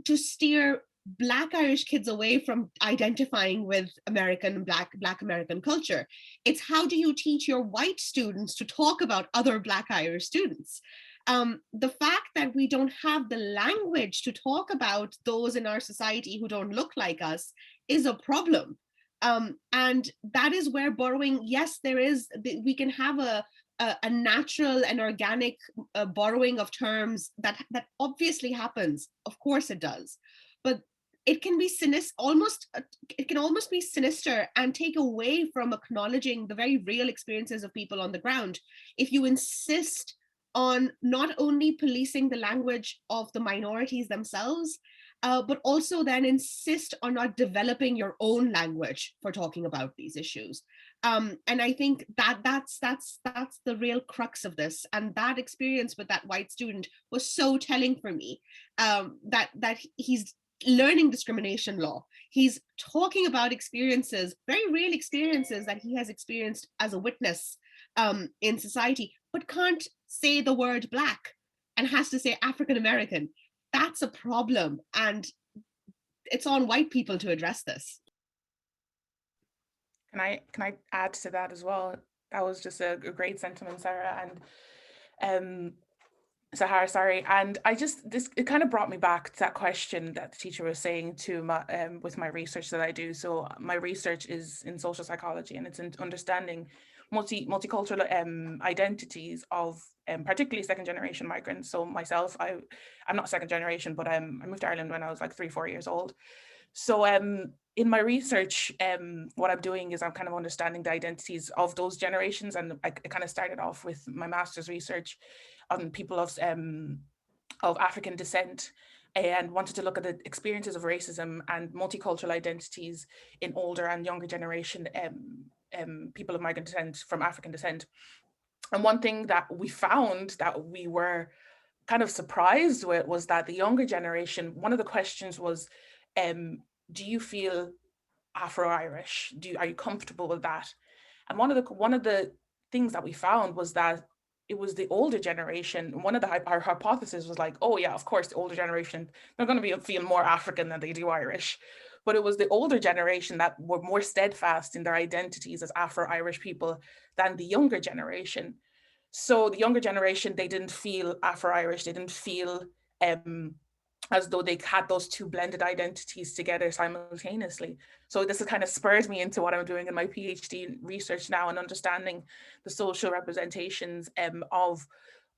to steer Black Irish kids away from identifying with American, Black American culture. It's how do you teach your white students to talk about other Black Irish students? The fact that we don't have the language to talk about those in our society who don't look like us is a problem. And that is where borrowing, yes, we can have a natural and organic borrowing of terms that obviously happens. Of course it does. But it can be it can almost be sinister and take away from acknowledging the very real experiences of people on the ground if you insist on not only policing the language of the minorities themselves, but also then insist on not developing your own language for talking about these issues. And I think that's the real crux of this. And that experience with that white student was so telling for me, that he's learning discrimination law. He's talking about experiences, very real experiences that he has experienced as a witness in society, but can't say the word Black and has to say African American. That's a problem, and it's on white people to address this. Can I add to that as well? That was just a great sentiment, Sarah and Sahar, sorry. And it kind of brought me back to that question that the teacher was saying to my, with my research that I do. So my research is in social psychology, and it's in understanding multicultural identities of particularly second generation migrants. So myself, I'm not second generation, but I moved to Ireland when I was like 3-4 years old. So in my research, what I'm doing is I'm kind of understanding the identities of those generations. And I kind of started off with my master's research on people of African descent, and wanted to look at the experiences of racism and multicultural identities in older and younger generation people of migrant descent from African descent. And one thing that we found that we were kind of surprised with was that the younger generation, one of the questions was, do you feel Afro-Irish? Are you comfortable with that? And one of the things that we found was that it was the older generation. One of our hypotheses was like, oh yeah, of course, the older generation, they're going to feel more African than they do Irish. But it was the older generation that were more steadfast in their identities as Afro-Irish people than the younger generation. So the younger generation, they didn't feel Afro-Irish, they didn't feel as though they had those two blended identities together simultaneously. So this has kind of spurred me into what I'm doing in my PhD research now, and understanding the social representations of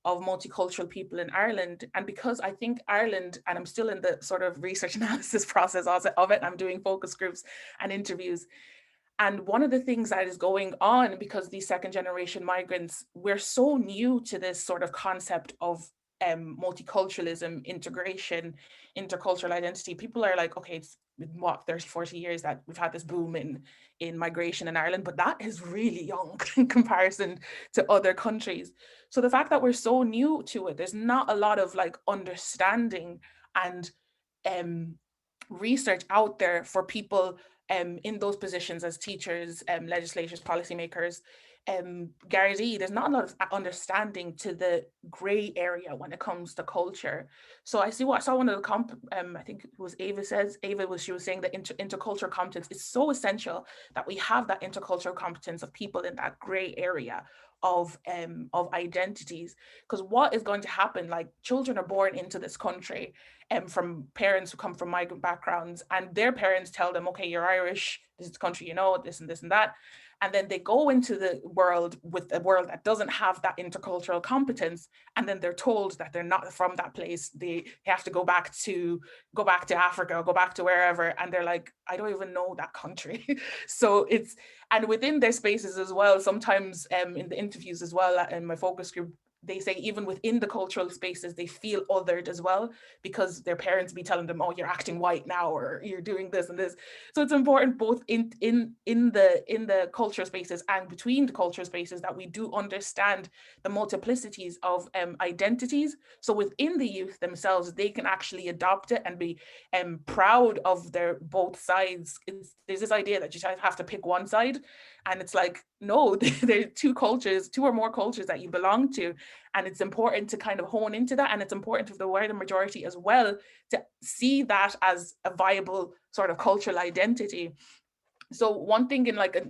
multicultural people in Ireland. And because I think Ireland, and I'm still in the sort of research analysis process of it, I'm doing focus groups and interviews. And one of the things that is going on, because these second generation migrants, we're so new to this sort of concept of multiculturalism, integration, intercultural identity. People are like, okay, it's what, 30-40 years that we've had this boom in migration in Ireland, but that is really young in comparison to other countries. So the fact that we're so new to it, there's not a lot of like understanding and research out there for people in those positions as teachers, legislators, policymakers, Gardaí, there's not a lot of understanding to the grey area when it comes to culture. So I saw one of the I think it was she was saying that intercultural competence is so essential, that we have that intercultural competence of people in that grey area of identities. Because what is going to happen, like, children are born into this country from parents who come from migrant backgrounds, and their parents tell them, okay, you're Irish, this is the country, you know, this and this and that. And then they go into the world with a world that doesn't have that intercultural competence, and then they're told that they're not from that place. They have to go back to Africa, or go back to wherever, and they're like, I don't even know that country. So it's, and within their spaces as well, sometimes in the interviews as well, in my focus group, they say even within the cultural spaces, they feel othered as well, because their parents be telling them, oh, you're acting white now, or you're doing this and this. So it's important both in the culture spaces and between the culture spaces that we do understand the multiplicities of identities. So within the youth themselves, they can actually adopt it and be proud of their both sides. There's this idea that you have to pick one side, and it's like, no, there's two or more cultures that you belong to. And it's important to kind of hone into that. And it's important for the wider majority as well to see that as a viable sort of cultural identity. So one thing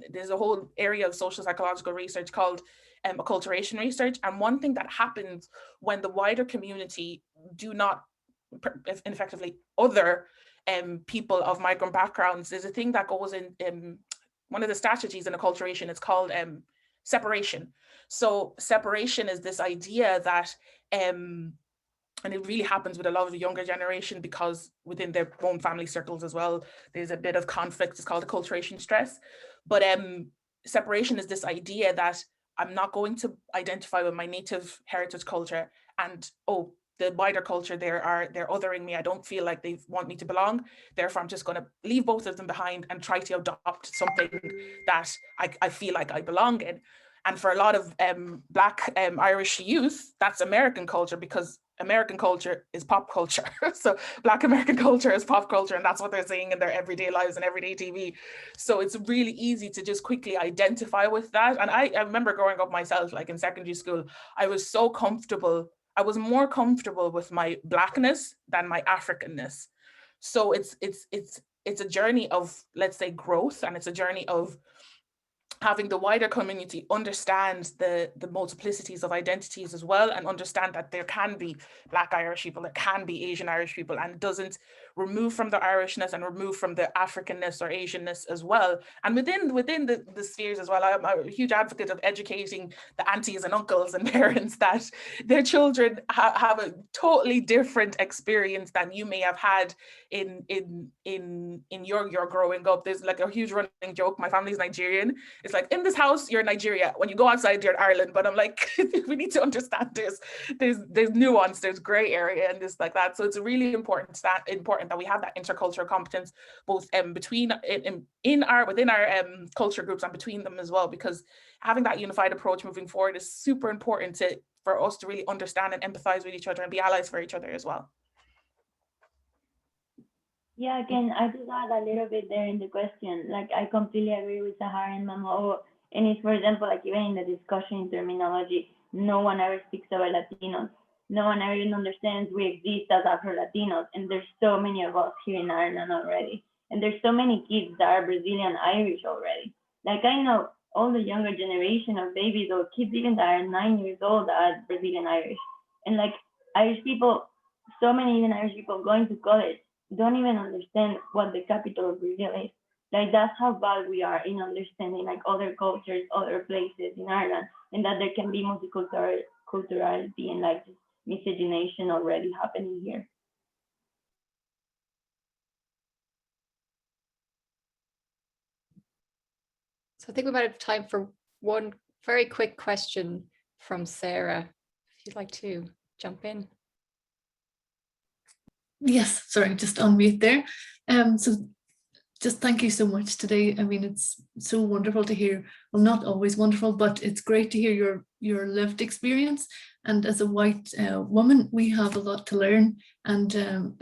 there's a whole area of social psychological research called acculturation research. And one thing that happens when the wider community do not effectively other people of migrant backgrounds, there's a thing that goes in one of the strategies in acculturation. It's called separation. So separation is this idea that, and it really happens with a lot of the younger generation, because within their own family circles as well, there's a bit of conflict. It's called acculturation stress. But separation is this idea that I'm not going to identify with my native heritage culture, and oh, the wider culture, they're othering me. I don't feel like they want me to belong. Therefore, I'm just going to leave both of them behind and try to adopt something that I feel like I belong in. And for a lot of Black Irish youth, that's American culture, because American culture is pop culture. So Black American culture is pop culture, and that's what they're seeing in their everyday lives and everyday TV. So it's really easy to just quickly identify with that. And I remember growing up myself, like in secondary school, I was so comfortable. I was more comfortable with my Blackness than my Africanness. So it's a journey of, let's say, growth, and it's a journey of having the wider community understand the multiplicities of identities as well, and understand that there can be Black Irish people, there can be Asian Irish people, and it doesn't remove from the Irishness and remove from the Africanness or Asianness as well. And within the spheres as well, I'm a huge advocate of educating the aunties and uncles and parents that their children have a totally different experience than you may have had in your growing up. There's like a huge running joke, my family's Nigerian. It's like, in this house, you're in Nigeria. When you go outside, you're in Ireland. But I'm like, we need to understand there's nuance, there's gray area and this like that. So it's really important that we have that intercultural competence, both within our culture groups and between them as well, because having that unified approach moving forward is super important for us to really understand and empathize with each other and be allies for each other as well. Yeah, again, I just add a little bit there in the question. Like, I completely agree with Sahar and Mamo. And it's, for example, like even in the discussion in terminology, no one ever speaks about Latinos. No one ever even understands we exist as Afro-Latinos. And there's so many of us here in Ireland already. And there's so many kids that are Brazilian Irish already. Like, I know all the younger generation of babies or kids even that are 9 years old are Brazilian Irish. And like Irish people, so many even Irish people going to college don't even understand what the capital of Brazil is. Like, that's how bad we are in understanding like other cultures, other places in Ireland, and that there can be multiculturality and like miscegenation already happening here. So I think we might have time for one very quick question from Sarah, if you'd like to jump in. Yes, sorry, just on mute there. So just thank you so much today. I mean, it's so wonderful to hear, well, not always wonderful, but it's great to hear your lived experience. And as a white woman, we have a lot to learn, and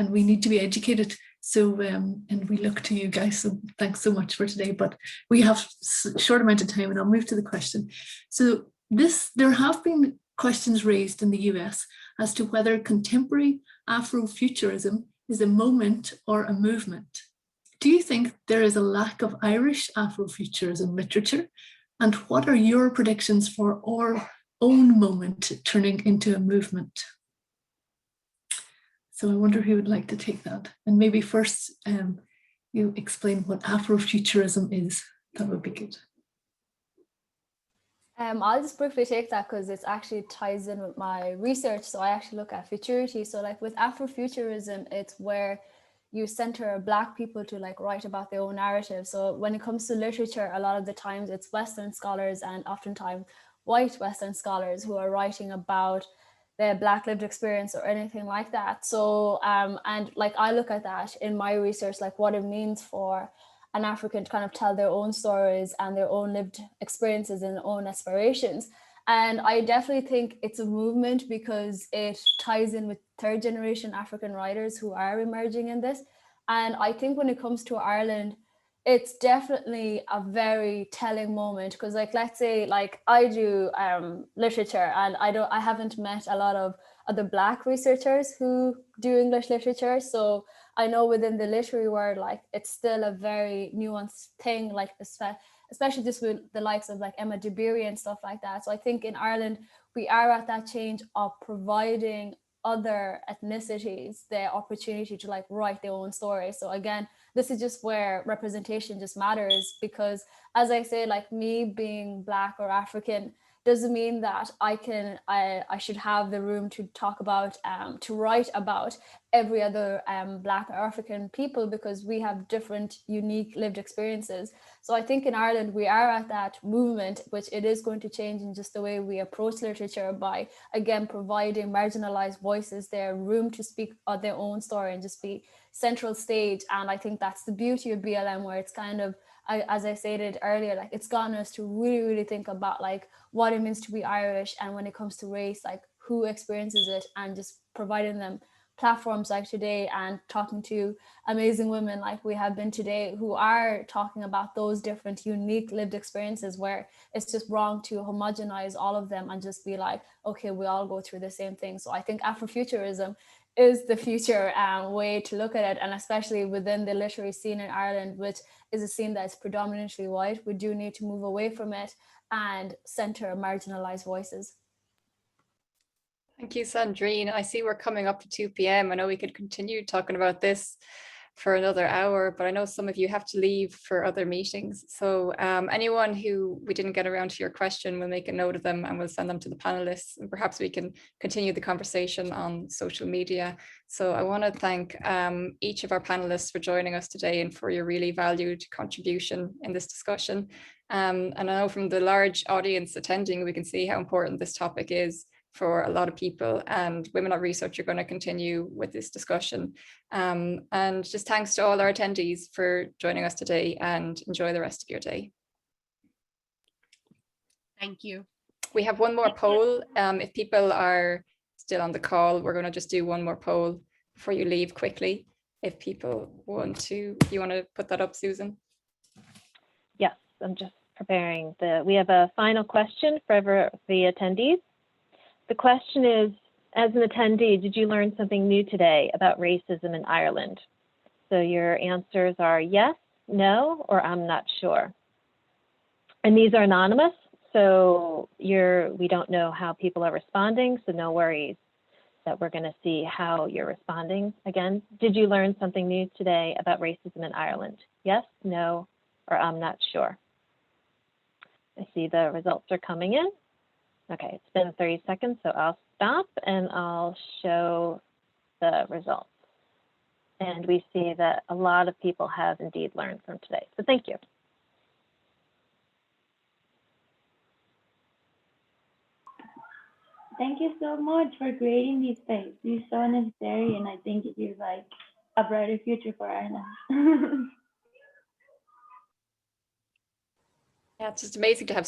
we need to be educated. So, and we look to you guys. So thanks so much for today. But we have a short amount of time, and I'll move to the question. So there have been questions raised in the US as to whether contemporary Afrofuturism is a moment or a movement. Do you think there is a lack of Irish Afrofuturism literature? And what are your predictions for our own moment turning into a movement? So I wonder who would like to take that. And maybe first you explain what Afrofuturism is. That would be good. I'll just briefly take that because it actually ties in with my research. So I actually look at futurity. So like with Afrofuturism, it's where you center Black people to like write about their own narrative. So when it comes to literature, a lot of the times it's Western scholars and oftentimes white Western scholars who are writing about their Black lived experience or anything like that. So, and like I look at that in my research, like what it means for an African to kind of tell their own stories and their own lived experiences and their own aspirations. And I definitely think it's a movement because it ties in with third generation African writers who are emerging in this. And I think when it comes to Ireland, it's definitely a very telling moment because like, let's say like I do literature and I haven't met a lot of other Black researchers who do English literature. So I know within the literary world, like it's still a very nuanced thing, like especially just with the likes of like Emma DeBerry and stuff like that. So I think in Ireland, we are at that change of providing other ethnicities the opportunity to like write their own story. So again, this is just where representation just matters because as I say, like me being Black or African doesn't mean that I should have the room to talk about, to write about every other Black or African people because we have different unique lived experiences. So I think in Ireland, we are at that movement, which it is going to change in just the way we approach literature by, again, providing marginalized voices their room to speak on their own story and just be central stage. And I think that's the beauty of BLM, where it's kind of, as I stated earlier, like it's gotten us to really, really think about like what it means to be Irish. And when it comes to race, like who experiences it, and just providing them platforms like today and talking to amazing women like we have been today who are talking about those different unique lived experiences, where it's just wrong to homogenize all of them and just be like, okay, we all go through the same thing. So I think Afrofuturism is the future way to look at it, and especially within the literary scene in Ireland, which is a scene that's predominantly white. We do need to move away from it and center marginalized voices. Thank you, Sandrine. I see we're coming up to 2 p.m. I know we could continue talking about this for another hour, but I know some of you have to leave for other meetings. So anyone who we didn't get around to your question, we'll make a note of them and we'll send them to the panelists, and perhaps we can continue the conversation on social media. So I want to thank each of our panelists for joining us today and for your really valued contribution in this discussion. And I know from the large audience attending, we can see how important this topic is for a lot of people, and Women at Research are going to continue with this discussion. And just thanks to all our attendees for joining us today, and enjoy the rest of your day. Thank you. We have one more poll. If people are still on the call, we're going to just do one more poll before you leave quickly. If people want to, you want to put that up, Susan? Yes, I'm just preparing we have a final question for the attendees. The question is, as an attendee, did you learn something new today about racism in Ireland? So your answers are yes, no, or I'm not sure. And these are anonymous, so we don't know how people are responding, so no worries that we're going to see how you're responding. Again, did you learn something new today about racism in Ireland? Yes, no, or I'm not sure. I see the results are coming in. Okay, it's been 30 seconds, so I'll stop and I'll show the results. And we see that a lot of people have indeed learned from today. So thank you. Thank you so much for creating this space. It's so necessary, and I think it is like a brighter future for Ireland. Yeah, it's just amazing to have